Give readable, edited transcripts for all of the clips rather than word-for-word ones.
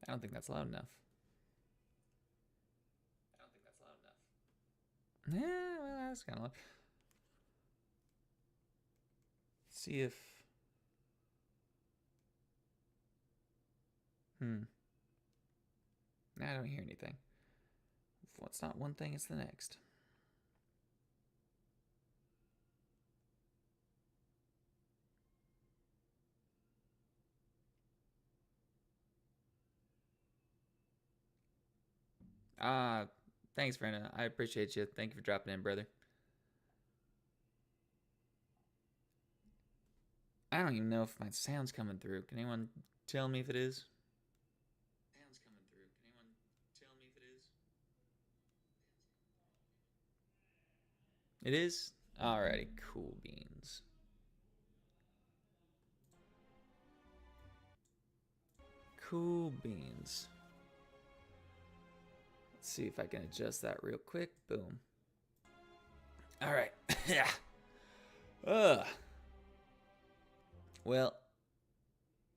I don't think that's loud enough. Yeah, well, that's kind of loud. See if... I don't hear anything. If it's not one thing, it's the next. Thanks, Brenda. I appreciate you. Thank you for dropping in, brother. I don't even know if my sound's coming through. Can anyone tell me if it is? Sound's coming through. Can anyone tell me if it is? It is? Alrighty, cool beans. Cool beans. Let's see if I can adjust that real quick. Boom. Alright. Yeah. Well,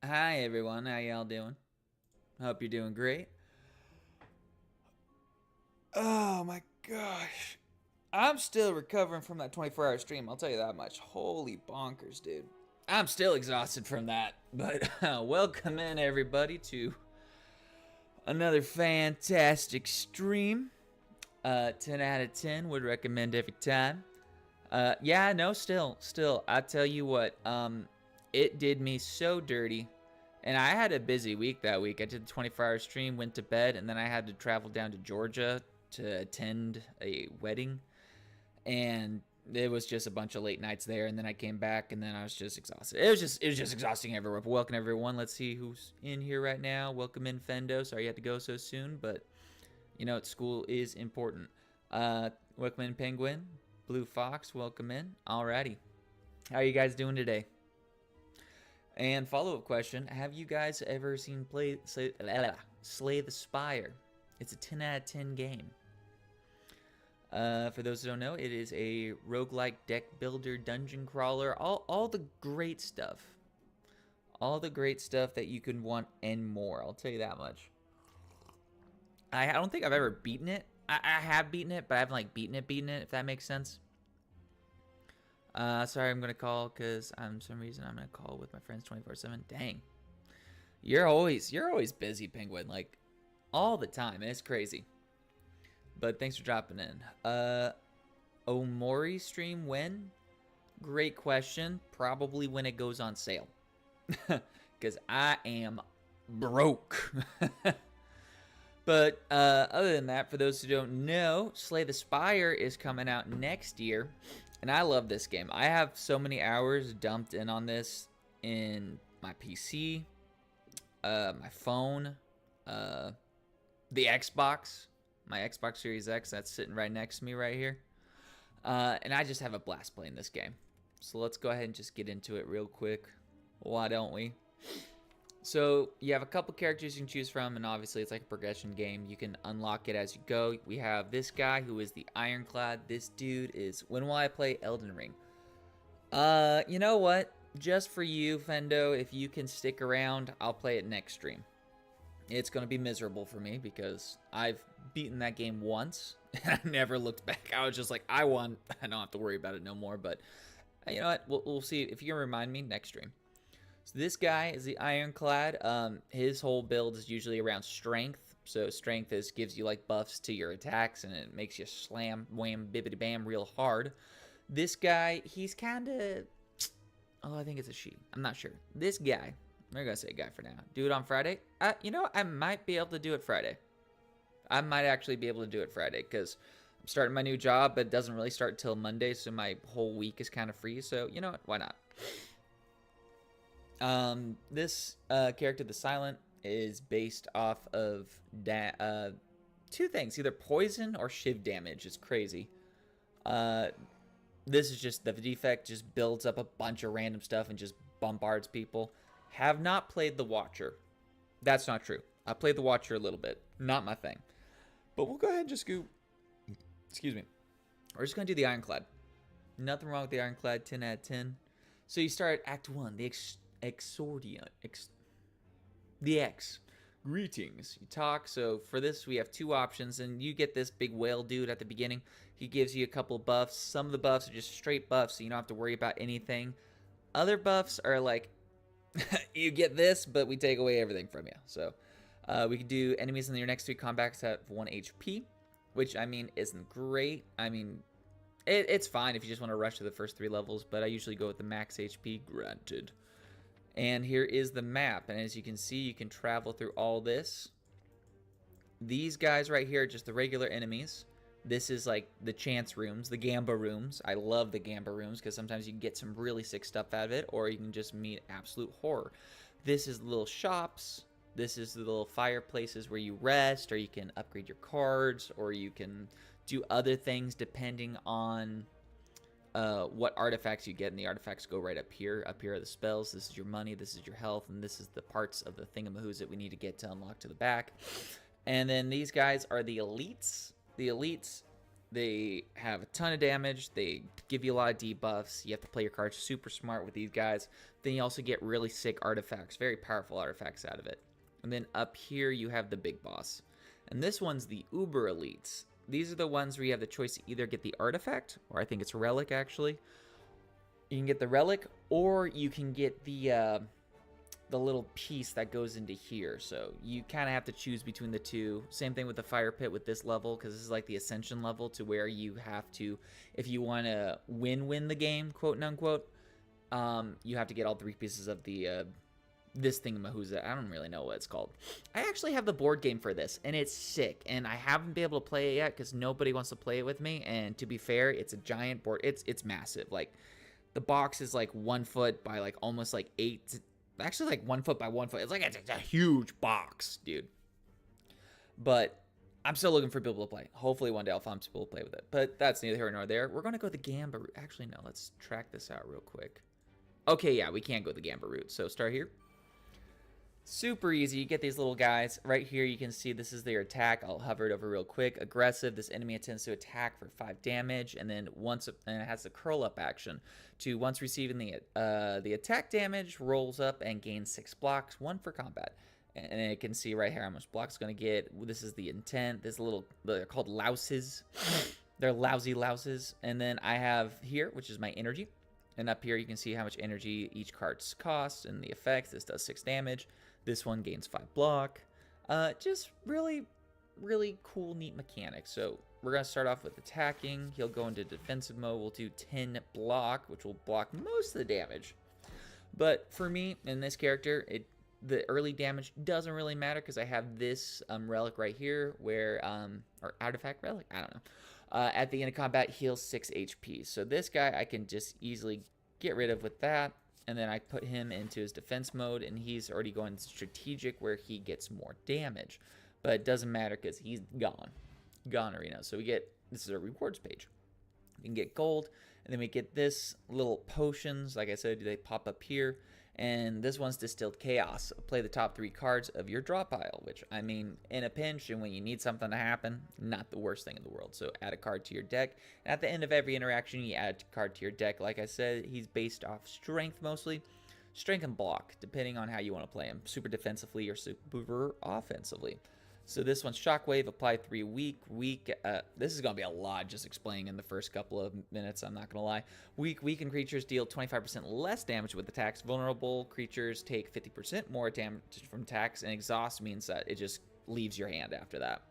hi everyone. How y'all doing? Hope you're doing great. Oh my gosh. I'm still recovering from that 24-hour stream. I'll tell you that much. Holy bonkers, dude. I'm still exhausted from that. But welcome in, everybody, to another fantastic stream. 10 out of 10. Would recommend every time. Yeah, no, still. I tell you what. It did me so dirty. And I had a busy week that week. I did the 24-hour stream, went to bed, and then I had to travel down to Georgia to attend a wedding. And it was just a bunch of late nights there, and then I came back, and then I was just exhausted. It was just exhausting everywhere. But welcome everyone. Let's see who's in here right now. Welcome in, Fendo. Sorry you had to go so soon, but you know school is important. Welcome in, Penguin. Blue Fox, welcome in. Alrighty. How are you guys doing today? And follow-up question, have you guys ever seen Slay the Spire? It's a 10 out of 10 game. For those who don't know, it is a roguelike deck builder, dungeon crawler, all the great stuff. All the great stuff that you can want and more, I'll tell you that much. I don't think I've ever beaten it. I have beaten it, but I haven't like beaten it, if that makes sense. Sorry, I'm gonna call because some reason I'm gonna call with my friends 24/7. Dang, you're always busy, Penguin, like all the time. It's crazy. But thanks for dropping in. Omori stream when? Great question. Probably when it goes on sale, because I am broke. But other than that, for those who don't know, Slay the Spire is coming out next year. And I love this game. I have so many hours dumped in on this in my PC, my phone, the Xbox, my Xbox Series X that's sitting right next to me right here. And I just have a blast playing this game. So let's go ahead and just get into it real quick. Why don't we? So you have a couple characters you can choose from, and obviously it's like a progression game. You can unlock it as you go. We have this guy who is the Ironclad. This dude is, when will I play Elden Ring? You know what? Just for you, Fendo, if you can stick around, I'll play it next stream. It's going to be miserable for me because I've beaten that game once, and I never looked back. I was just like, I won. I don't have to worry about it no more, but you know what? We'll see if you can remind me next stream. So this guy is the Ironclad. His whole build is usually around strength. So strength gives you like buffs to your attacks, and it makes you slam, wham, bibbity bam real hard. This guy, he's kind of... Oh, I think it's a she. I'm not sure. This guy, we're going to say guy for now. Do it on Friday? You know, I might be able to do it Friday. I might actually be able to do it Friday because I'm starting my new job, but it doesn't really start till Monday, so my whole week is kind of free. So, you know what? Why not? This character, the Silent, is based off of two things, either poison or shiv damage. It's crazy. This is just the defect, just builds up a bunch of random stuff and just bombards people. Have not played the Watcher. That's not true. I played the Watcher a little bit. Not my thing. But we'll go ahead and just go... Excuse me. We're just going to do the Ironclad. Nothing wrong with the Ironclad, 10 out of 10. So you start at Act 1, the Exordium. The X. Greetings. You talk. So for this, we have two options, and you get this big whale dude at the beginning. He gives you a couple buffs. Some of the buffs are just straight buffs, so you don't have to worry about anything. Other buffs are like, you get this, but we take away everything from you. So we can do enemies in your next 3 combats have 1 HP, which, I mean, isn't great. I mean, it's fine if you just want to rush to the first 3 levels, but I usually go with the max HP, granted. And here is the map, and as you can see, you can travel through all this. These guys right here are just the regular enemies. This is like the chance rooms, the Gamba rooms. I love the Gamba rooms because sometimes you can get some really sick stuff out of it, or you can just meet absolute horror. This is the little shops. This is the little fireplaces where you rest, or you can upgrade your cards, or you can do other things depending on what artifacts you get. And the artifacts go right up here. Up here are the spells. This is your money. This is your health. And this is the parts of the thingamahoos that we need to get to unlock to the back. And then these guys are the elites. The elites, they have a ton of damage. They give you a lot of debuffs. You have to play your cards super smart with these guys. Then you also get really sick artifacts, very powerful artifacts out of it. And then up here you have the big boss. And this one's the uber elites. These are the ones where you have the choice to either get the artifact, or I think it's relic actually. You can get the relic, or you can get the little piece that goes into here. So you kind of have to choose between the two. Same thing with the fire pit with this level, because this is like the ascension level to where you have to, if you want to win the game, quote and unquote, you have to get all 3 pieces of the this thingamahooza. I don't really know what it's called. I actually have the board game for this, and it's sick, and I haven't been able to play it yet because nobody wants to play it with me. And to be fair, it's a giant board. It's massive. Like, the box is like 1 foot by like almost like 8, actually like 1 foot by 1 foot. It's like it's a huge box, dude. But I'm still looking for people to play. Hopefully one day I'll find people to play with it. But that's neither here nor there. We're going to go the Gamba route. Actually, no, let's track this out real quick. Okay, yeah, we can't go the Gamba route. So start here. Super easy. You get these little guys. Right here you can see this is their attack. I'll hover it over real quick. Aggressive. This enemy intends to attack for 5 damage, and then and it has the curl up action to once receiving the attack damage, rolls up and gains 6 blocks, 1 for combat. And you can see right here how much blocks it's going to get. This is the intent. They're called louses. They're lousy louses. And then I have here, which is my energy. And up here you can see how much energy each card's costs and the effects. This does 6 damage. This one gains 5 block. Just really, really cool, neat mechanics. So we're going to start off with attacking. He'll go into defensive mode. We'll do 10 block, which will block most of the damage. But for me, in this character, the early damage doesn't really matter because I have this relic right here where, or artifact relic, I don't know. At the end of combat, heals 6 HP. So this guy I can just easily get rid of with that. And then I put him into his defense mode, and he's already going strategic where he gets more damage. But it doesn't matter because he's gone. Gone arena. So we get, this is a rewards page. We can get gold, and then we get this little potions. Like I said, they pop up here. And this one's Distilled Chaos. Play the top 3 cards of your draw pile, which, I mean, in a pinch and when you need something to happen, not the worst thing in the world. So add a card to your deck. And at the end of every interaction, you add a card to your deck. Like I said, he's based off strength mostly. Strength and block, depending on how you want to play him. Super defensively or super offensively. So this one's Shockwave, apply 3 weak. This is going to be a lot just explaining in the first couple of minutes, I'm not going to lie. Weakened creatures deal 25% less damage with attacks. Vulnerable creatures take 50% more damage from attacks. And exhaust means that it just leaves your hand after that.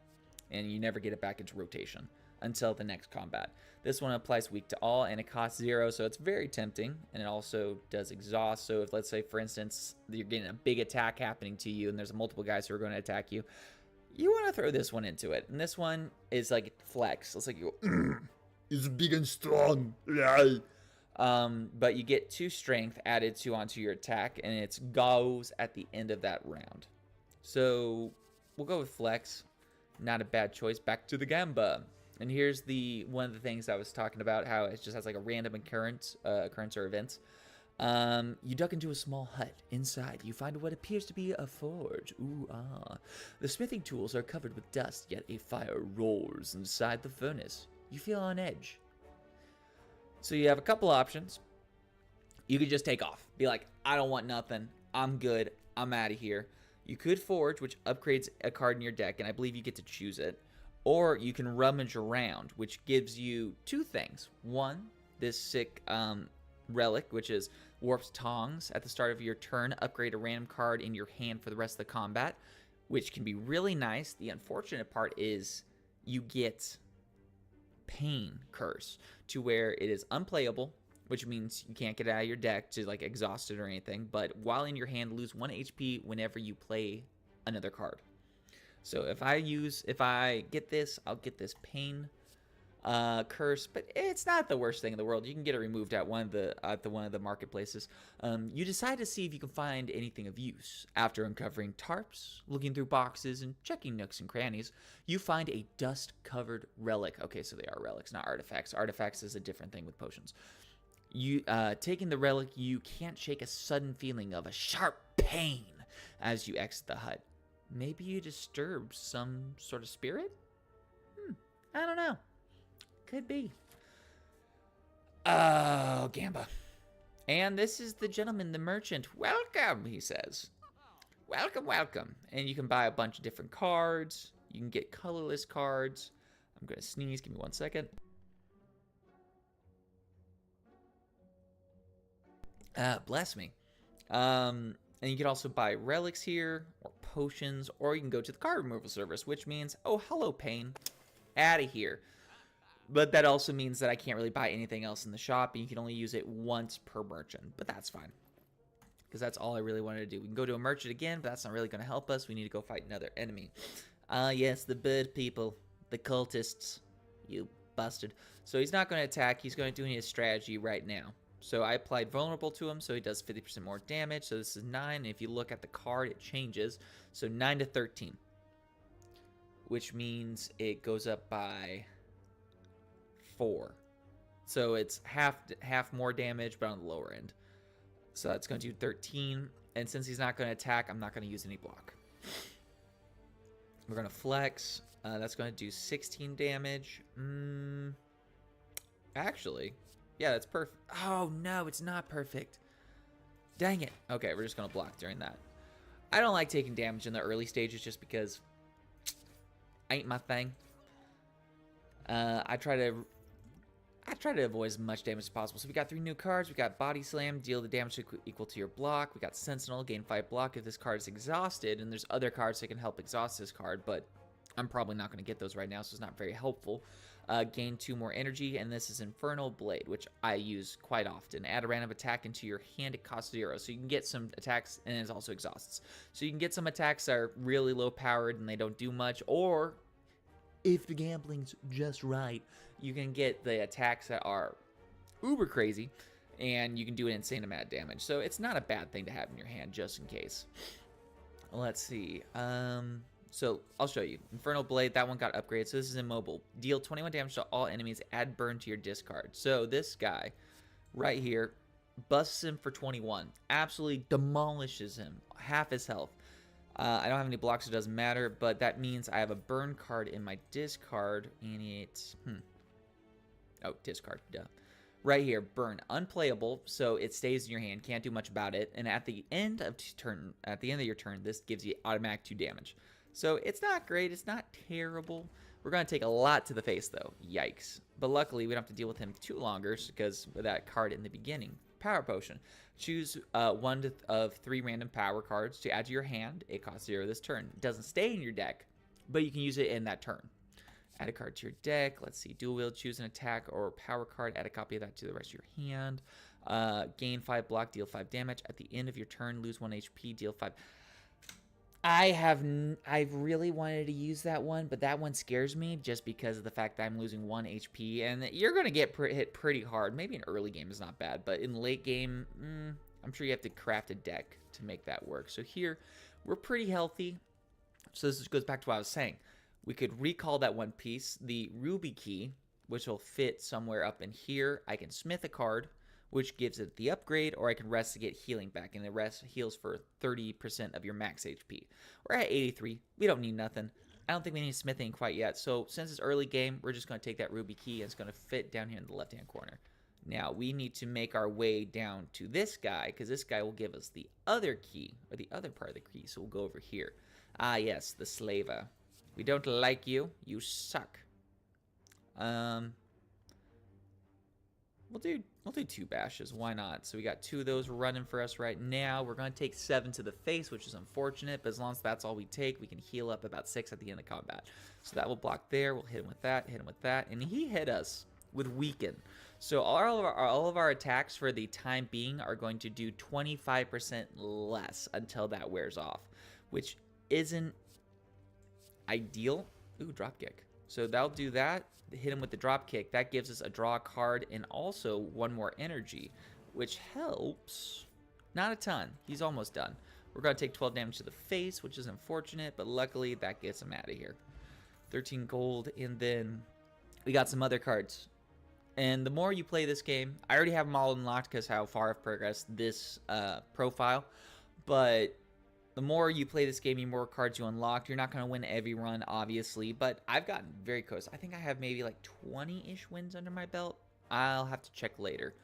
And you never get it back into rotation until the next combat. This one applies weak to all, and it costs 0, so it's very tempting. And it also does exhaust. So if, let's say, for instance, you're getting a big attack happening to you, and there's multiple guys who are going to attack you, you want to throw this one into it. And this one is like flex. It's like you go, it's big and strong. But you get 2 strength added onto your attack, and it goes at the end of that round. So we'll go with flex. Not a bad choice. Back to the Gamba. And here's one of the things I was talking about, how it just has like a random occurrence or events. You duck into a small hut. Inside, you find what appears to be a forge. Ooh, ah. The smithing tools are covered with dust, yet a fire roars inside the furnace. You feel on edge. So you have a couple options. You could just take off. Be like, I don't want nothing. I'm good. I'm out of here. You could forge, which upgrades a card in your deck, and I believe you get to choose it. Or you can rummage around, which gives you two things. One, this sick relic, which is Warp's Tongs. At the start of your turn, upgrade a random card in your hand for the rest of the combat, which can be really nice. The unfortunate part is you get Pain Curse, to where it is unplayable, which means you can't get it out of your deck to like exhaust it or anything, but while in your hand, lose 1 HP whenever you play another card. So if I get this, I'll get this Pain Curse, but it's not the worst thing in the world. You can get it removed at one of the marketplaces. You decide to see if you can find anything of use. After uncovering tarps, looking through boxes, and checking nooks and crannies, you find a dust-covered relic. Okay, so they are relics, not artifacts. Artifacts is a different thing with potions. You taking the relic, you can't shake a sudden feeling of a sharp pain as you exit the hut. Maybe you disturb some sort of spirit? I don't know. Could be. Oh, Gamba. And this is the gentleman, the merchant. Welcome, he says. Welcome, welcome. And you can buy a bunch of different cards. You can get colorless cards. I'm going to sneeze. Give me 1 second. Bless me. And you can also buy relics here, or potions, or you can go to the card removal service, which means, oh, hello, Pain. Out of here. But that also means that I can't really buy anything else in the shop, and you can only use it once per merchant. But that's fine, because that's all I really wanted to do. We can go to a merchant again, but that's not really going to help us. We need to go fight another enemy. Yes, the bird people, the cultists. You busted. So he's not going to attack. He's going to do his strategy right now. So I applied vulnerable to him, so he does 50% more damage. So this is 9, and if you look at the card, it changes. So 9 to 13, which means it goes up by 4. So it's half more damage, but on the lower end. So that's going to do 13, and since he's not going to attack, I'm not going to use any block. We're going to flex. That's going to do 16 damage. Actually... yeah, that's perfect. Oh, no, it's not perfect. Dang it. Okay, we're just going to block during that. I don't like taking damage in the early stages just because ain't my thing. I try to avoid as much damage as possible. So we got 3 new cards. We got Body Slam, deal the damage equal to your block. We got Sentinel, gain 5 block if this card is exhausted. And there's other cards that can help exhaust this card, but I'm probably not going to get those right now, so it's not very helpful. Gain 2 more energy, and this is Infernal Blade, which I use quite often. Add a random attack into your hand, it costs 0. So you can get some attacks, and it also exhausts. So you can get some attacks that are really low powered and they don't do much, or if the gambling's just right, you can get the attacks that are uber crazy, and you can do an insane amount of damage. So it's not a bad thing to have in your hand, just in case. Let's see. So I'll show you. Infernal Blade, that one got upgraded. So this is immobile. Deal 21 damage to all enemies. Add burn to your discard. So this guy right here busts him for 21. Absolutely demolishes him. Half his health. I don't have any blocks, so it doesn't matter. But that means I have a burn card in my discard. And it's... oh, discard. Duh. Right here, burn. Unplayable, so it stays in your hand. Can't do much about it. And at the end of your turn, this gives you automatic 2 damage. So it's not great. It's not terrible. We're going to take a lot to the face, though. Yikes. But luckily, we don't have to deal with him too longer because of that card in the beginning. Power Potion. Choose one of 3 random power cards to add to your hand. It costs 0 this turn. It doesn't stay in your deck, but you can use it in that turn. Add a card to your deck. Let's see. Dual wield. Choose an attack or power card. Add a copy of that to the rest of your hand. Gain 5 block. Deal 5 damage. At the end of your turn, lose 1 HP. Deal 5... I've really wanted to use that one, but that one scares me just because of the fact that I'm losing 1 HP, and you're going to get hit pretty hard. Maybe in early game is not bad, but in late game, I'm sure you have to craft a deck to make that work. So here, we're pretty healthy. So this goes back to what I was saying. We could recall that one piece, the Ruby Key, which will fit somewhere up in here. I can smith a card, which gives it the upgrade, or I can rest to get healing back, and the rest heals for 30% of your max HP. We're at 83. We don't need nothing. I don't think we need smithing quite yet, so since it's early game, we're just going to take that Ruby Key, and it's going to fit down here in the left-hand corner. Now, we need to make our way down to this guy, because this guy will give us the other key, or the other part of the key. So we'll go over here. Ah, yes, the slaver. We don't like you. You suck. We'll do 2 bashes. Why not? So we got 2 of those running for us right now. We're going to take 7 to the face, which is unfortunate. But as long as that's all we take, we can heal up about 6 at the end of combat. So that will block there. We'll hit him with that, hit him with that. And he hit us with weaken. So all of our attacks for the time being are going to do 25% less until that wears off, which isn't ideal. Ooh, dropkick. So that'll do that. Hit him with the drop kick. That gives us a draw card and also 1 more energy, which helps. Not a ton. He's almost done. We're going to take 12 damage to the face, which is unfortunate, but luckily that gets him out of here. 13 gold, and then we got some other cards. And the more you play this game, I already have them all unlocked because how far I've progressed this profile, but the more you play this game, the more cards you unlock. You're not going to win every run, obviously, but I've gotten very close. I think I have maybe like 20-ish wins under my belt. I'll have to check later.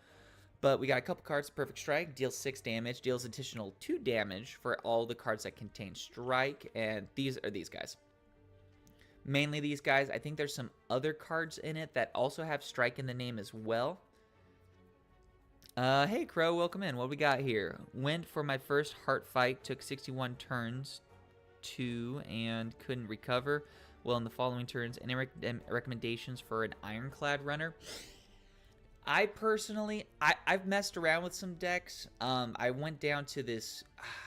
But we got a couple cards. Perfect Strike deals 6 damage, deals additional 2 damage for all the cards that contain Strike, and these are these guys. Mainly these guys. I think there's some other cards in it that also have Strike in the name as well. Hey Crow, welcome in. What we got here? Went for my first heart fight, took 61 turns and couldn't recover. Well, in the following turns, any recommendations for an ironclad runner? I personally, I've messed around with some decks. I went down to this,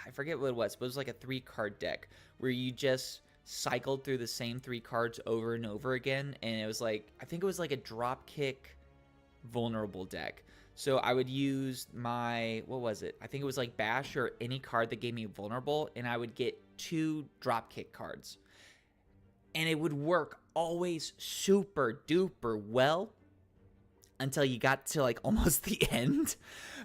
I forget what it was, but it was like a 3-card deck where you just cycled through the same 3 cards over and over again, and it was like, I think it was like a drop kick vulnerable deck. So I would use my, what was it? I think it was like Bash or any card that gave me vulnerable, and I would get 2 dropkick cards. And it would work always super duper well until you got to like almost the end,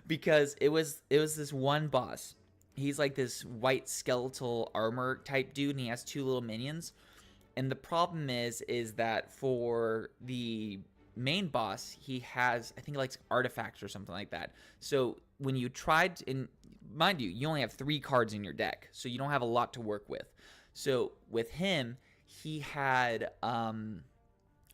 because it was this one boss. He's like this white skeletal armor type dude, and he has 2 little minions. And the problem is that for the main boss, he has, I think, like artifacts or something like that. So when you tried, and mind you, you only have 3 cards in your deck, so you don't have a lot to work with. So with him, he had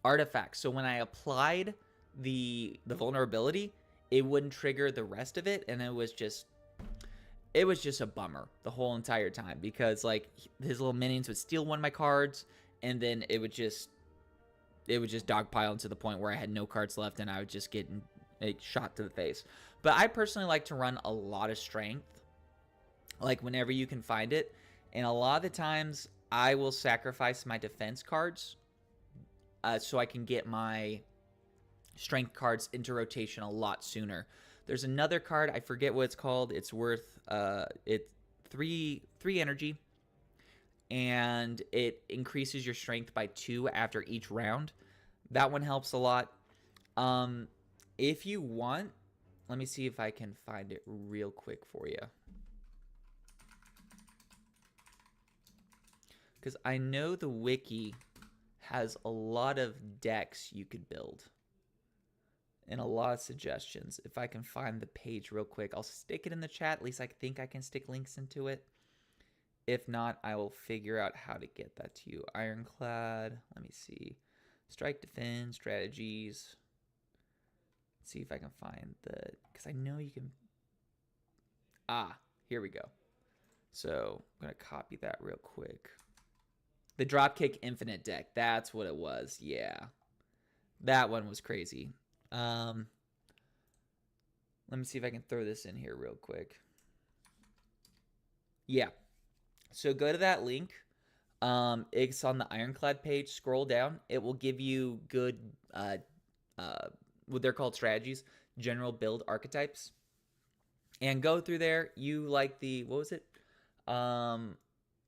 artifacts. So when I applied the vulnerability, it wouldn't trigger the rest of it, and it was just a bummer the whole entire time, because like his little minions would steal one of my cards, and then it would just dogpile to the point where I had no cards left, and I would just get shot to the face. But I personally like to run a lot of strength, like whenever you can find it. And a lot of the times I will sacrifice my defense cards so I can get my strength cards into rotation a lot sooner. There's another card, I forget what it's called. It's worth it's 3 energy, and it increases your strength by 2 after each round. That one helps a lot. If you want, let me see if I can find it real quick for you, because I know the wiki has a lot of decks you could build and a lot of suggestions. If I can find the page real quick, I'll stick it in the chat. At least I think I can stick links into it. If not, I will figure out how to get that to you. Ironclad, let me see. Strike, defend, strategies. Let's see if I can find because I know you can. Here we go. So I'm going to copy that real quick. The Dropkick Infinite deck, that's what it was. Yeah. That one was crazy. Let me see if I can throw this in here real quick. Yeah. So go to that link. It's on the Ironclad page. Scroll down. It will give you good, what they're called strategies, general build archetypes. And go through there. You like the, what was it?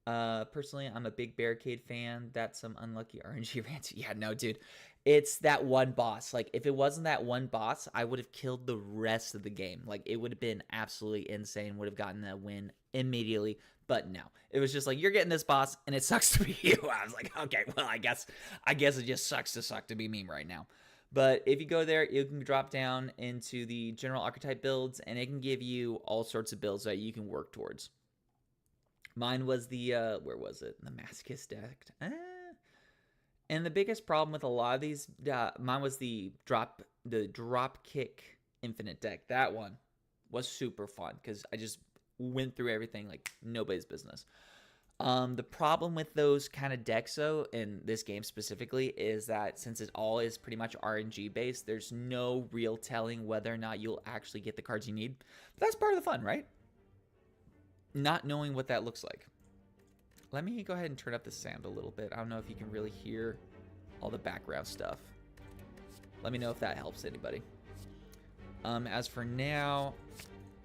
Personally, I'm a big Barricade fan. That's some unlucky RNG rant. Yeah, no, dude. It's that one boss. Like, if it wasn't that one boss, I would have killed the rest of the game. Like, it would have been absolutely insane. Would have gotten that win immediately. But no. It was just like, you're getting this boss, and it sucks to be you. I was like, okay, well, I guess it just sucks to be me right now. But if you go there, you can drop down into the general archetype builds, and it can give you all sorts of builds that you can work towards. Mine was the, where was it? The Masochist deck. And the biggest problem with a lot of these, mine was the drop kick infinite deck. That one was super fun because I just went through everything like nobody's business. The problem with those kind of decks, though, in this game specifically, is that since it all is pretty much RNG based, there's no real telling whether or not you'll actually get the cards you need. But that's part of the fun, right? Not knowing what that looks like. Let me go ahead and turn up the sound a little bit. I don't know if you can really hear all the background stuff. Let me know if that helps anybody. As for now,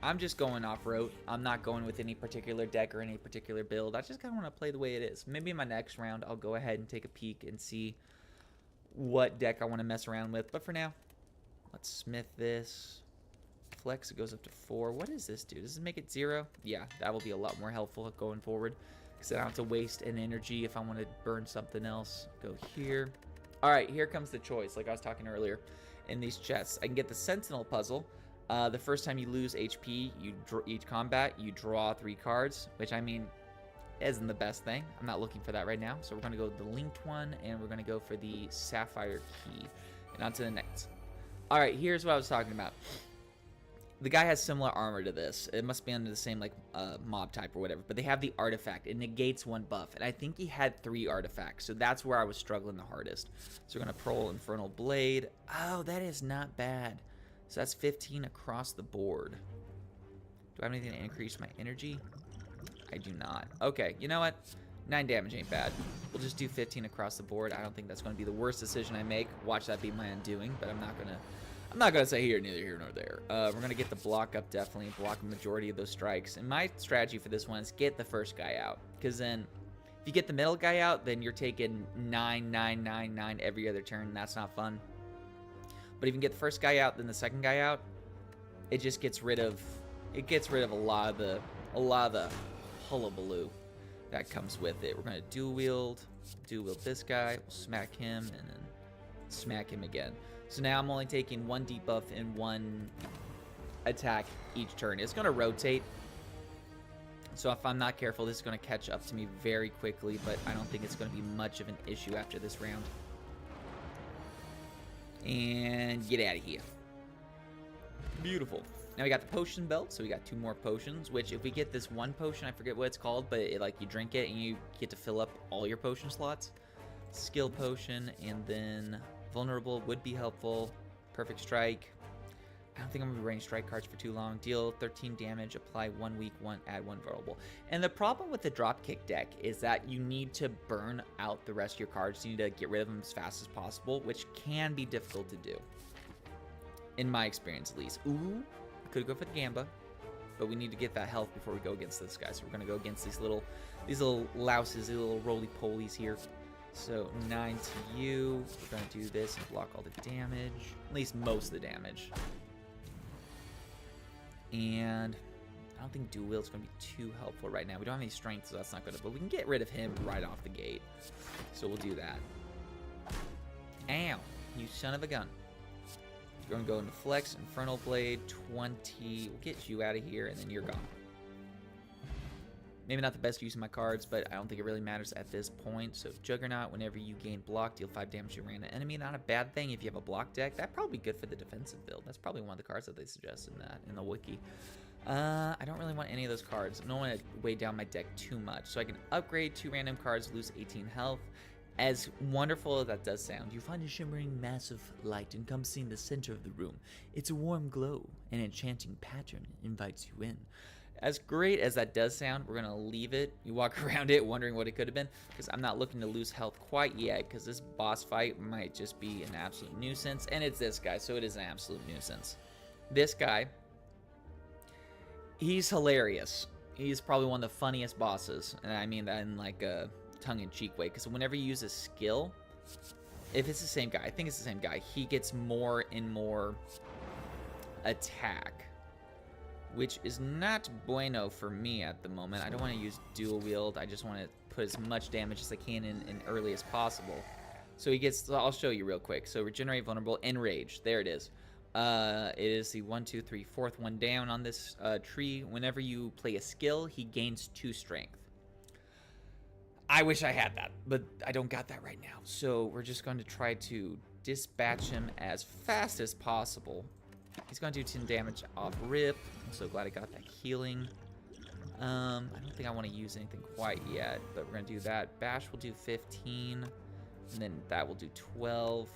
I'm just going off-road. I'm not going with any particular deck or any particular build. I just kind of want to play the way it is. Maybe in my next round, I'll go ahead and take a peek and see what deck I want to mess around with. But for now, let's smith this. Flex, it goes up to 4. What does this do? Does it make it 0? Yeah, that will be a lot more helpful going forward, because I don't have to waste an energy if I want to burn something else. Go here. All right, here comes the choice, like I was talking earlier in these chests. I can get the Sentinel puzzle. The first time you lose HP, each combat, you draw 3 cards, which, I mean, isn't the best thing. I'm not looking for that right now. So we're going to go with the linked one, and we're going to go for the Sapphire Key. And on to the next. All right, here's what I was talking about. The guy has similar armor to this. It must be under the same, like, mob type or whatever. But they have the artifact. It negates 1 buff. And I think he had 3 artifacts. So that's where I was struggling the hardest. So we're going to Pearl Infernal Blade. Oh, that is not bad. So that's 15 across the board. Do I have anything to increase my energy? I do not. Okay, you know what? 9 damage ain't bad. We'll just do 15 across the board. I don't think that's going to be the worst decision I make. Watch that be my undoing, but I'm not gonna say neither here nor there. We're gonna get the block up, definitely block a majority of those strikes. And my strategy for this one is get the first guy out, because then if you get the middle guy out, then you're taking 9, 9, 9, 9 every other turn. And that's not fun. But if you can get the first guy out, then the second guy out, it just gets rid of a lot of the hullabaloo that comes with it. We're gonna dual wield this guy, we'll smack him, and then smack him again. So now I'm only taking 1 debuff and 1 attack each turn. It's gonna rotate. So if I'm not careful, this is gonna catch up to me very quickly, but I don't think it's gonna be much of an issue after this round. And get out of here. Beautiful. Now we got the potion belt, so we got 2 more potions, which if we get this 1 potion, I forget what it's called, but like you drink it and you get to fill up all your potion slots. Skill potion, and then vulnerable would be helpful. Perfect strike. I don't think I'm gonna be running strike cards for too long. Deal 13 damage, apply 1 weak, add 1 vulnerable. And the problem with the dropkick deck is that you need to burn out the rest of your cards. You need to get rid of them as fast as possible, which can be difficult to do. In my experience, at least. Ooh, I could go for the Gamba, but we need to get that health before we go against this guy. So we're gonna go against these little louses, these little roly-polies here. So 9 to you. We're going to do this and block all the damage. At least most of the damage. And I don't think dual wield is going to be too helpful right now. We don't have any strength, so that's not good. But we can get rid of him right off the gate. So we'll do that. Ow. You son of a gun. We're going to go into Flex, Infernal Blade, 20. We'll get you out of here, and then you're gone. Maybe not the best use of my cards, but I don't think it really matters at this point. So Juggernaut, whenever you gain block, deal 5 damage to a random enemy. Not a bad thing if you have a block deck. That'd probably be good for the defensive build. That's probably one of the cards that they suggest in the wiki. I don't really want any of those cards. I don't want to weigh down my deck too much. So I can upgrade 2 random cards, lose 18 health. As wonderful as that does sound, you find a shimmering mass of light encompassing the center of the room. It's a warm glow. An enchanting pattern invites you in. As great as that does sound, we're going to leave it. You walk around it wondering what it could have been, because I'm not looking to lose health quite yet, because this boss fight might just be an absolute nuisance, and it's this guy, so it is an absolute nuisance. This guy, he's hilarious. He's probably one of the funniest bosses, and I mean that in like a tongue-in-cheek way, because whenever you use a skill, if it's the same guy, I think it's the same guy, he gets more and more attack, which is not bueno for me at the moment. I don't want to use dual wield. I just want to put as much damage as I can in early as possible. So he gets, I'll show you real quick. So regenerate, vulnerable, enrage. There it is. It is the 1, 2, 3, 4th one down on this tree. Whenever you play a skill, he gains 2 strength. I wish I had that, but I don't got that right now. So we're just going to try to dispatch him as fast as possible. He's going to do 10 damage off rip. I'm so glad I got that healing. I don't think I want to use anything quite yet, but we're going to do that. Bash will do 15, and then that will do 12.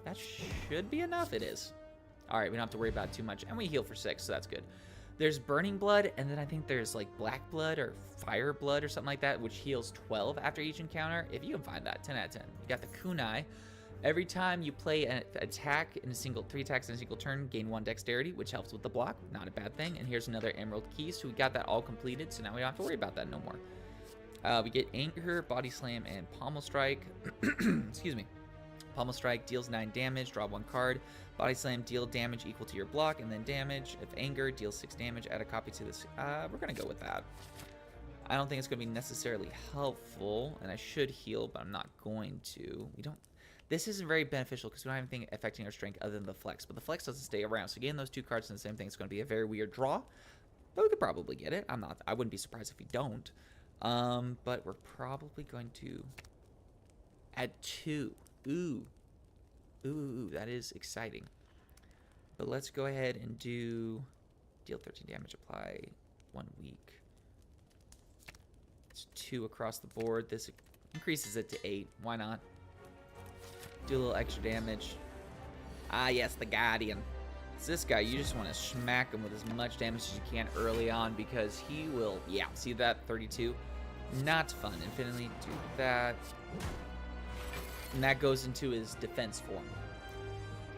That should be enough. It is. All right, we don't have to worry about too much, and we heal for 6, so that's good. There's Burning Blood, and then I think there's like Black Blood or Fire Blood or something like that, which heals 12 after each encounter. If you can find that, 10 out of 10. You got the Kunai. Every time you play an attack in a single 3 attacks in a single turn, gain 1 dexterity, which helps with the block. Not a bad thing. And here's another Emerald Key, so we got that all completed, so now we don't have to worry about that no more. We get Anger, Body Slam, and Pommel Strike. Excuse me. Pommel Strike deals 9 damage, draw 1 card. Body Slam, deal damage equal to your block, and then damage. If Anger, deals 6 damage, add a copy to this. We're going to go with that. I don't think it's going to be necessarily helpful, and I should heal, but I'm not going to. This isn't very beneficial because we don't have anything affecting our strength other than the flex, but the flex doesn't stay around. So getting those 2 cards in the same thing is going to be a very weird draw, but we could probably get it. I wouldn't be surprised if we don't. But we're probably going to add 2. Ooh, that is exciting. But let's go ahead and deal 13 damage, apply 1 week. It's 2 across the board. This increases it to 8. Why not? Do a little extra damage. Ah, yes, the Guardian. It's this guy. You just want to smack him with as much damage as you can early on because he will, yeah, see that? 32? Not fun. Infinitely do that. And that goes into his defense form,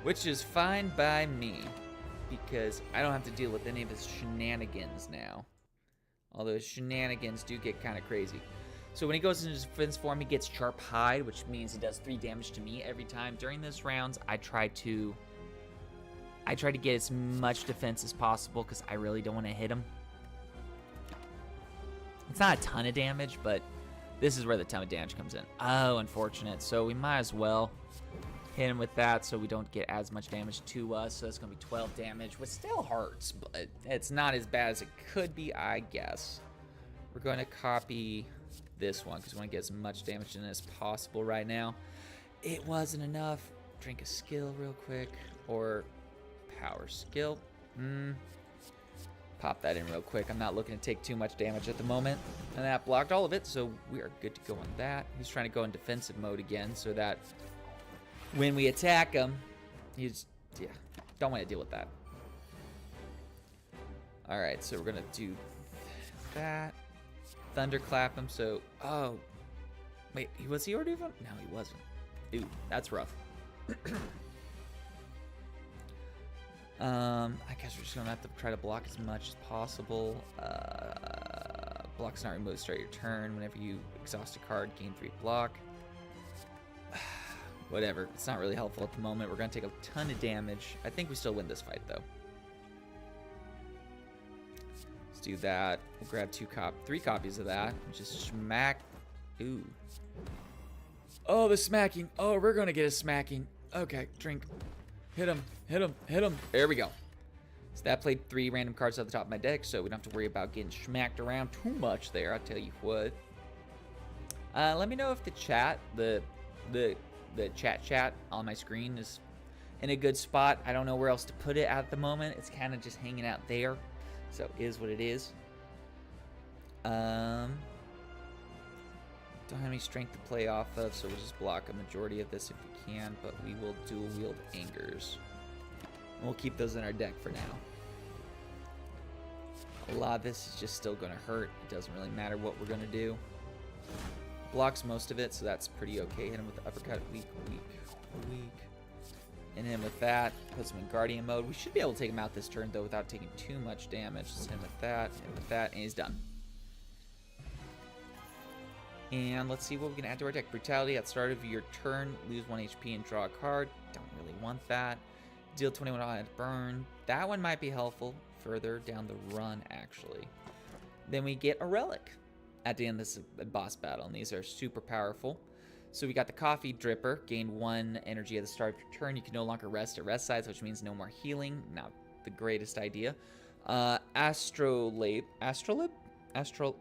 which is fine by me because I don't have to deal with any of his shenanigans now. Although his shenanigans do get kind of crazy. So when he goes into his defense form, he gets Sharp Hide, which means he does 3 damage to me every time. During this rounds, I try to get as much defense as possible because I really don't want to hit him. It's not a ton of damage, but this is where the ton of damage comes in. Oh, unfortunate. So we might as well hit him with that so we don't get as much damage to us. So that's going to be 12 damage, which still hurts, but it's not as bad as it could be, I guess. We're going to copy this one because we want to get as much damage in as possible right now. It wasn't enough. Drink a skill real quick, or power skill. Pop that in real quick. I'm not looking to take too much damage at the moment, and that blocked all of it, so we are good to go on that. He's trying to go in defensive mode again so that when we attack him, he's, yeah, don't want to deal with that. All right, so we're gonna do that. Thunderclap him, so, oh, wait, was he already on? No, he wasn't. Ooh, that's rough. I guess we're just gonna have to try to block as much as possible. Block's not removed, start your turn. Whenever you exhaust a card, gain 3 block. Whatever, it's not really helpful at the moment. We're gonna take a ton of damage. I think we still win this fight, though. Do that. We'll grab 3 copies of that. Just smack. Ooh. Oh, the smacking. Oh, we're gonna get a smacking. Okay, drink. Hit him. Hit him. Hit him. There we go. So that played 3 random cards off the top of my deck, so we don't have to worry about getting smacked around too much there. I'll tell you what. Let me know if the chat, the chat on my screen is in a good spot. I don't know where else to put it at the moment. It's kind of just hanging out there. So it is what it is. Don't have any strength to play off of, so we'll just block a majority of this if we can, but we will dual wield Angers. And we'll keep those in our deck for now. A lot of this is just still going to hurt. It doesn't really matter what we're going to do. Blocks most of it, so that's pretty okay. Hit him with the uppercut. Weak. And then with that, puts him in Guardian mode. We should be able to take him out this turn, though, without taking too much damage. Just hit him with that, and he's done. And let's see what we can add to our deck. Brutality at the start of your turn. Lose 1 HP and draw a card. Don't really want that. Deal 21 on burn. That one might be helpful further down the run, actually. Then we get a Relic at the end of this boss battle, and these are super powerful. So we got the coffee dripper. Gain 1 energy at the start of your turn. You can no longer rest at rest sides, which means no more healing. Not the greatest idea. Astrolabe. Astrolabe.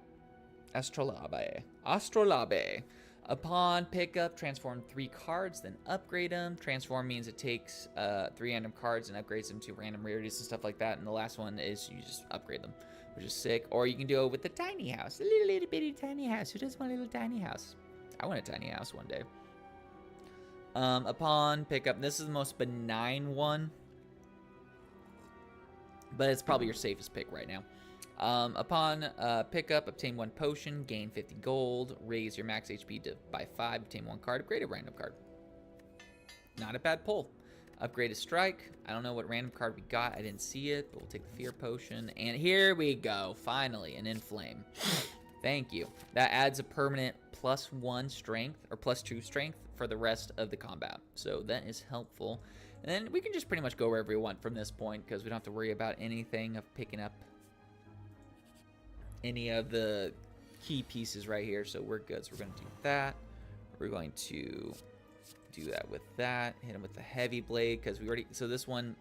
Upon pickup, transform 3 cards, then upgrade them. Transform means it takes 3 random cards and upgrades them to random rarities and stuff like that. And the last one is you just upgrade them, which is sick. Or you can do it with the tiny house. A little bitty tiny house. Who doesn't want a little tiny house? I want a tiny house one day. Upon pickup, this is the most benign one, but it's probably your safest pick right now. Upon pickup, obtain 1 potion, gain 50 gold, raise your max HP by 5, obtain 1 card, upgrade a random card. Not a bad pull. Upgrade a strike. I don't know what random card we got. I didn't see it, but we'll take the fear potion. And here we go. Finally, an inflame. Thank you. That adds a permanent +1 strength or +2 strength for the rest of the combat. So that is helpful. And then we can just pretty much go wherever we want from this point because we don't have to worry about anything of picking up any of the key pieces right here. So we're good. So we're going to do that. We're going to do that with that. Hit him with the heavy blade because we already... So this one,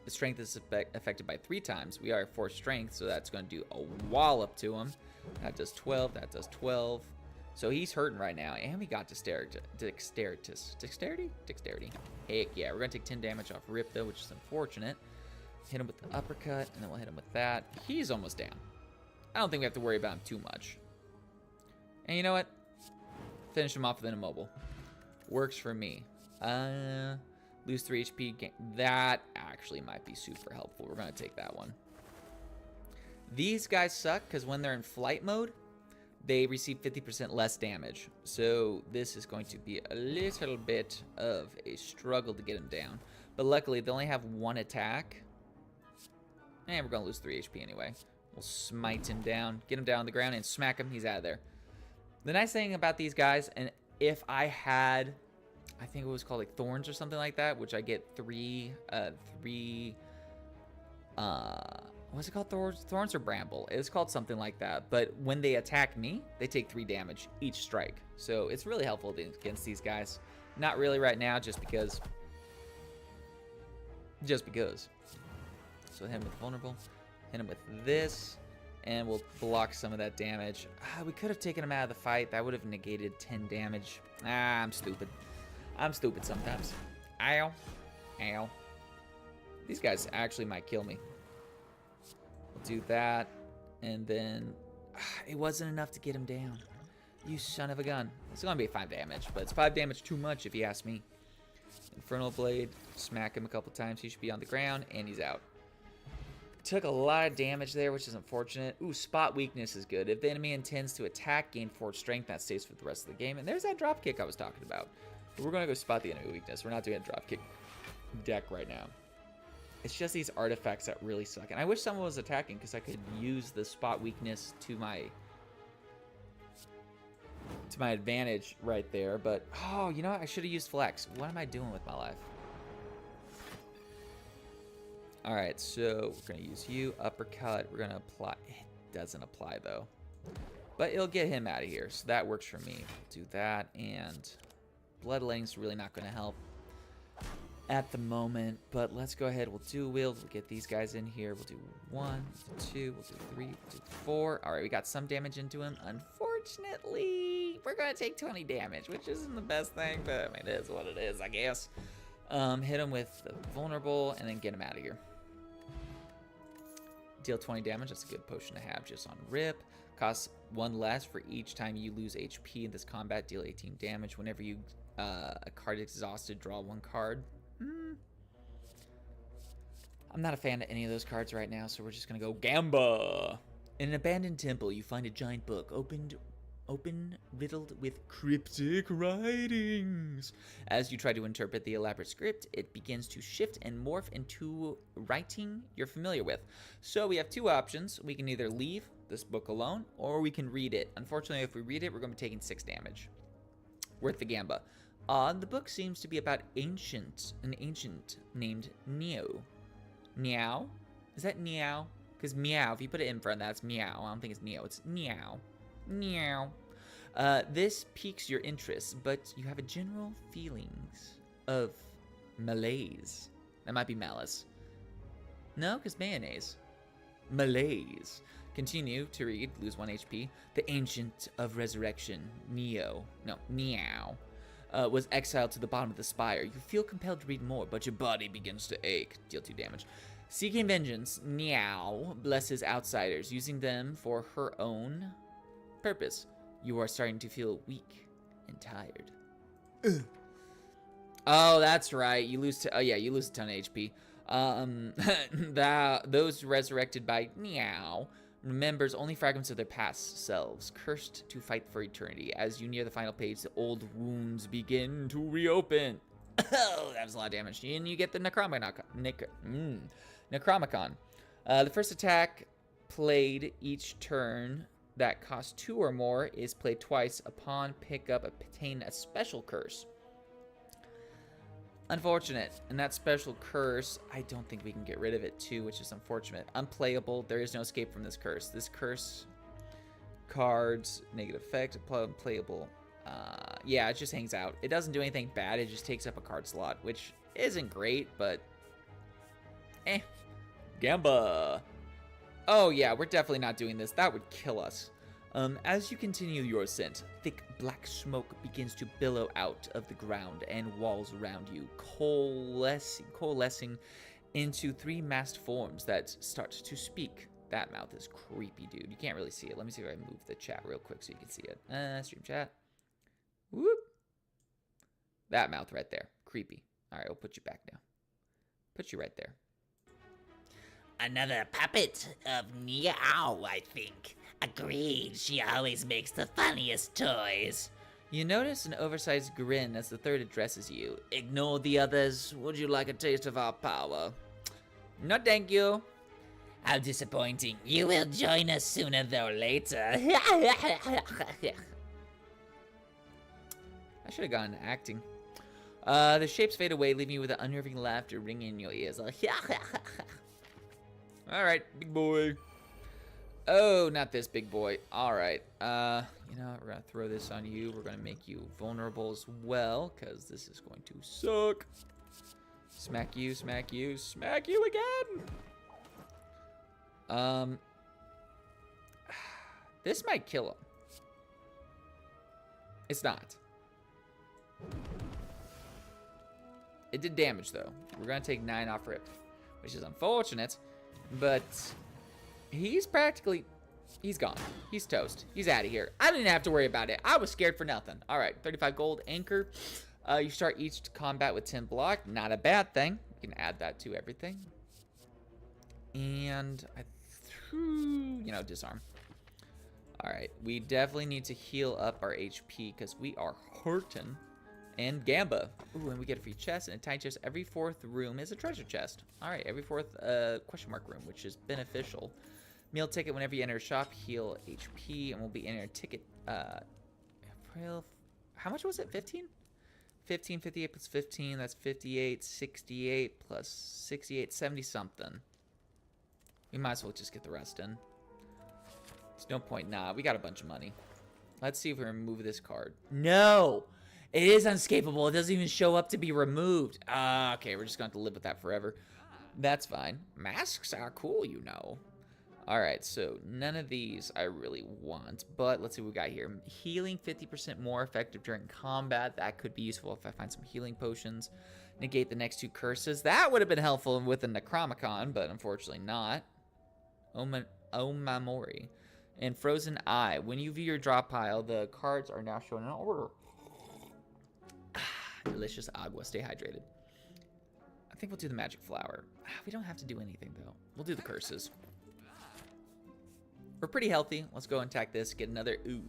the strength is affected by 3 times. We are at 4 strength, so that's going to do a wallop to him. That does 12. That does 12. So he's hurting right now. And we got dexterity. Heck yeah. We're going to take 10 damage off Rip, though, which is unfortunate. Hit him with the uppercut, and then we'll hit him with that. He's almost down. I don't think we have to worry about him too much. And you know what? Finish him off with an immobile. Works for me. Lose 3 HP. That actually might be super helpful. We're going to take that one. These guys suck because when they're in flight mode, they receive 50% less damage. So this is going to be a little bit of a struggle to get them down. But luckily, they only have 1 attack. And we're going to lose 3 HP anyway. We'll smite him down, get him down on the ground, and smack him. He's out of there. The nice thing about these guys, and if I had, I think it was called like thorns or something like that, which I get 3, what's it called? Thorns or bramble? It was called something like that. But when they attack me, they take 3 damage each strike. So it's really helpful against these guys. Not really right now, just because. So hit him with vulnerable. Hit him with this, and we'll block some of that damage. We could have taken him out of the fight. That would have negated 10 damage. I'm stupid. I'm stupid sometimes. Ow. Ow. These guys actually might kill me. We'll do that, and then it wasn't enough to get him down. You son of a gun. It's going to be 5 damage, but it's 5 damage too much if you ask me. Infernal Blade. Smack him a couple times. He should be on the ground, and he's out. Took a lot of damage there, which is unfortunate. Ooh, spot weakness is good. If the enemy intends to attack, gain 4 strength. That stays for the rest of the game. And there's that drop kick I was talking about. But we're going to go spot the enemy weakness. We're not doing a drop kick deck right now. It's just these artifacts that really suck. And I wish someone was attacking because I could use the spot weakness to my advantage right there. But, oh, you know what? I should have used Flex. What am I doing with my life? Alright, so we're going to use you. Uppercut. We're going to apply. It doesn't apply, though. But it'll get him out of here, so that works for me. Do that, and Bloodletting's really not going to help at the moment. But let's go ahead. We'll do We'll get these guys in here. We'll do 1, we'll do 2, we'll do 3, we'll do 4. Alright, we got some damage into him. Unfortunately, we're going to take 20 damage, which isn't the best thing, but I mean, it is what it is, I guess. Hit him with the vulnerable, and then get him out of here. Deal 20 damage. That's a good potion to have just on Rip. Costs 1 less for each time you lose HP in this combat. Deal 18 damage. Whenever you a card is exhausted, draw 1 card. I'm not a fan of any of those cards right now, so we're just going to go Gamba. In an abandoned temple, you find a giant book open, riddled with cryptic writings. As you try to interpret the elaborate script, it begins to shift and morph into writing you're familiar with. So we have 2 options. We can either leave this book alone, or we can read it. Unfortunately, if we read it, we're going to be taking 6 damage. Worth the gamba. The book seems to be about an ancient named Neo. Meow? Is that Meow? Because meow, if you put it in front, that's meow. I don't think it's Neo, it's meow. Meow. This piques your interest, but you have a general feelings of malaise. That might be malice. No, because mayonnaise. Malaise. Continue to read, lose 1 HP. The Ancient of Resurrection, Meow, was exiled to the bottom of the Spire. You feel compelled to read more, but your body begins to ache. Deal 2 damage. Seeking vengeance, Meow blesses outsiders, using them for her own purpose. You are starting to feel weak and tired. Oh, that's right. You lose you lose a ton of HP. Those resurrected by Meow remembers only fragments of their past selves, cursed to fight for eternity. As you near the final page, the old wounds begin to reopen. Oh, that was a lot of damage. And you get the Necronomicon. The first attack played each turn that costs 2 or more is played twice. Upon pickup, obtain a special curse. Unfortunate. And that special curse, I don't think we can get rid of it too, which is unfortunate. Unplayable. There is no escape from this curse. This curse cards, negative effect, unplayable. Yeah, it just hangs out. It doesn't do anything bad. It just takes up a card slot, which isn't great, but Gamba. Oh yeah, we're definitely not doing this. That would kill us. As you continue your ascent, thick black smoke begins to billow out of the ground and walls around you, coalescing into 3 masked forms that start to speak. That mouth is creepy, dude. You can't really see it. Let me see if I move the chat real quick so you can see it. Stream chat. Whoop. That mouth right there. Creepy. All right, I'll put you back now. Put you right there. Another puppet of Meow, I think. Agreed, she always makes the funniest toys. You notice an oversized grin as the third addresses you. Ignore the others. Would you like a taste of our power? No, thank you. How disappointing. You will join us sooner or later. I should have gone acting. The shapes fade away, leaving you with an unnerving laughter ringing in your ears. All right, big boy. Oh, not this big boy. All right. You know, we're going to throw this on you. We're going to make you vulnerable as well, because this is going to suck. Smack you, smack you, smack you again. This might kill him. It's not. It did damage, though. We're going to take 9 off rip, which is unfortunate, but he's practically, he's gone. He's toast. He's out of here. I didn't have to worry about it. I was scared for nothing. All right, 35 gold anchor. You start each combat with 10 block. Not a bad thing. You can add that to everything. And, you know, disarm. All right, we definitely need to heal up our HP because we are hurting. And Gamba. Ooh, and we get a free chest and a tiny chest. Every 4th room is a treasure chest. All right, every 4th question mark room, which is beneficial. Meal ticket whenever you enter a shop, heal HP, and we'll be entering a ticket. How much was it? 15? 15, 58 plus 15, that's 58, 68 plus 68, 70 something. We might as well just get the rest in. There's no point. Nah, we got a bunch of money. Let's see if we remove this card. No! It is unescapable. It doesn't even show up to be removed. Okay, we're just going to have to live with that forever. That's fine. Masks are cool, you know. All right, so none of these I really want, but let's see what we got here. Healing 50% more effective during combat. That could be useful if I find some healing potions. Negate the next 2 curses. That would have been helpful with the Necronomicon, but unfortunately not. Omamori. And Frozen Eye. When you view your drop pile, the cards are now shown in order. Delicious agua. Stay hydrated. I think we'll do the magic flower. We don't have to do anything, though. We'll do the curses. We're pretty healthy. Let's go and attack this. Get another ooh.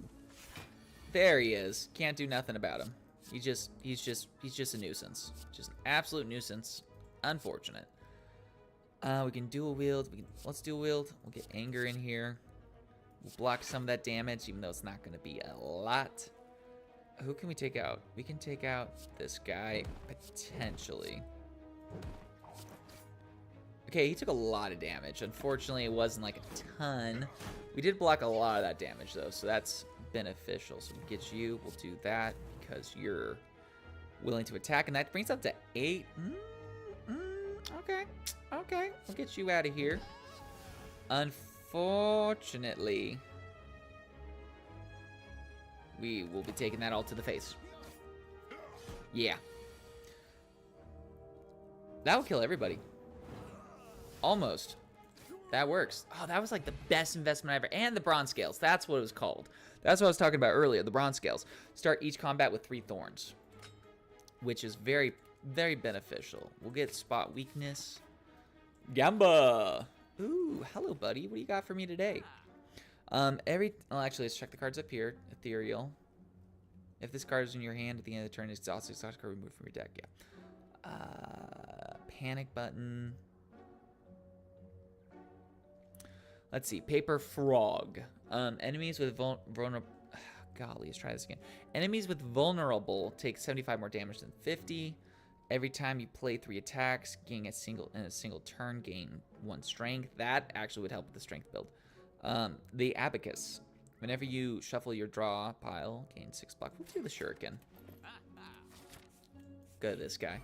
There he is. Can't do nothing about him. He's just a nuisance. Just an absolute nuisance. Unfortunate. We can dual wield. Let's dual wield. We'll get anger in here. We'll block some of that damage, even though it's not going to be a lot. Who can we take out? We can take out this guy, potentially. Okay, he took a lot of damage. Unfortunately, it wasn't like a ton. We did block a lot of that damage, though, so that's beneficial. So we'll get you. We'll do that because you're willing to attack. And that brings up to 8. Okay. Okay. We'll get you out of here. Unfortunately, we will be taking that all to the face. Yeah. That will kill everybody. Almost. That works. Oh, that was like the best investment ever. And the bronze scales. That's what it was called. That's what I was talking about earlier. The bronze scales. Start each combat with 3 thorns, which is very, very beneficial. We'll get spot weakness. Gamba. Ooh, hello, buddy. What do you got for me today? Well, actually, let's check the cards up here. Ethereal. If this card is in your hand at the end of the turn, it's also a card removed from your deck. Yeah. Panic button. Let's see. Paper frog. Enemies with vulnerable. Golly, let's try this again. Enemies with vulnerable take 75 more damage than 50. Every time you play 3 attacks, gain in a single turn, gain 1 strength. That actually would help with the strength build. The abacus. Whenever you shuffle your draw pile, gain 6 block. We'll do the shuriken. Good, this guy.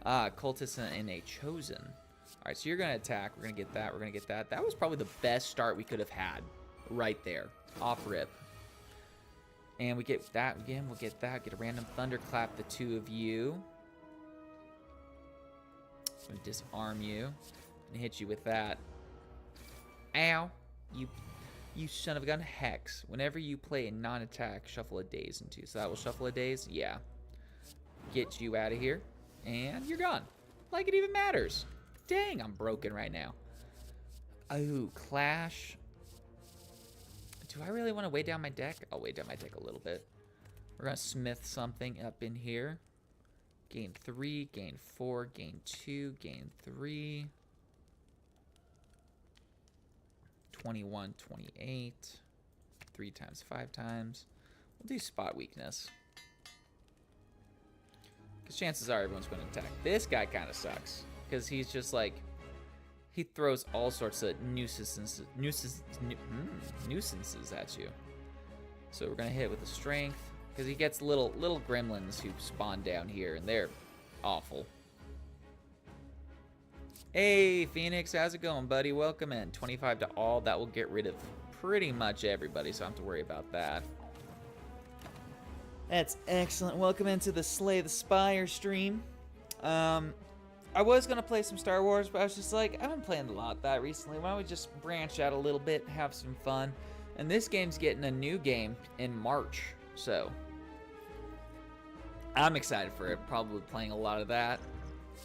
Cultist and a chosen. All right, so you're gonna attack. We're gonna get that. We're gonna get that. That was probably the best start we could have had, right there, off rip. And we get that again. We'll get that. Get a random thunderclap. The 2 of you. I'm gonna disarm you and hit you with that. Ow! You son of a gun. Hex. Whenever you play a non-attack, shuffle a daze into. So that will shuffle a daze. Yeah. Get you out of here. And you're gone. Like it even matters. Dang, I'm broken right now. Oh, Clash. Do I really want to weigh down my deck? I'll weigh down my deck a little bit. We're going to smith something up in here. Gain 3, gain 4, gain 2, gain 3. 21, 28. 3 times, 5 times. We'll do spot weakness. Because chances are everyone's going to attack. This guy kind of sucks. Because he's just like, he throws all sorts of nuisances at you. So we're going to hit with the strength. Because he gets little gremlins who spawn down here. And they're awful. Hey, Phoenix. How's it going, buddy? Welcome in. 25 to all. That will get rid of pretty much everybody. So I don't have to worry about that. That's excellent. Welcome into the Slay the Spire stream. I was going to play some Star Wars, but I was just like, I've been playing a lot of that recently. Why don't we just branch out a little bit, have some fun? And this game's getting a new game in March, so I'm excited for it. Probably playing a lot of that.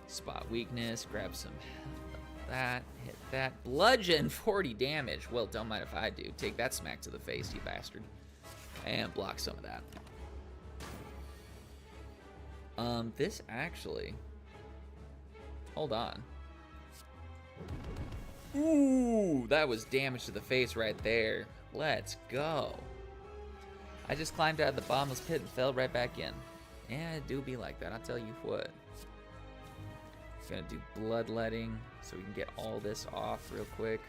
Spot weakness, grab some of that, hit that. Bludgeon, 40 damage. Well, don't mind if I do. Take that smack to the face, you bastard. And block some of that. This actually... Hold on. Ooh, that was damage to the face right there. Let's go. I just climbed out of the bottomless pit and fell right back in. Yeah, it do be like that, I'll tell you what. Gonna do bloodletting so we can get all this off real quick.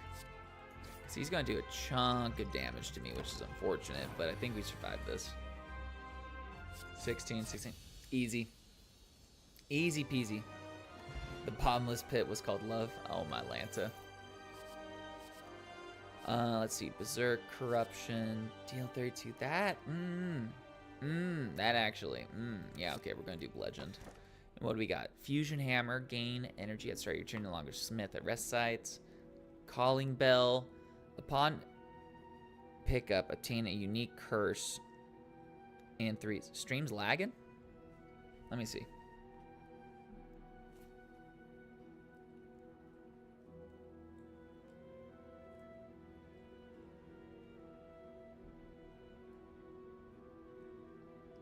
So he's gonna do a chunk of damage to me, which is unfortunate, but I think we survived this. 16. Easy. Easy peasy. The bottomless pit was called love. Oh, my Lanta. Let's see. Berserk, corruption, deal 32. That, that actually, yeah, okay, we're gonna do bludgeoned. And what do we got? Fusion hammer, gain energy at start of your turn, no longer smith at rest sites. Calling bell. Upon pickup, obtain a unique curse. And 3. Stream's lagging? Let me see.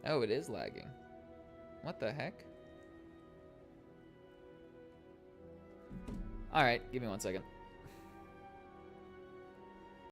Oh, it is lagging. What the heck? Alright, give me 1 second.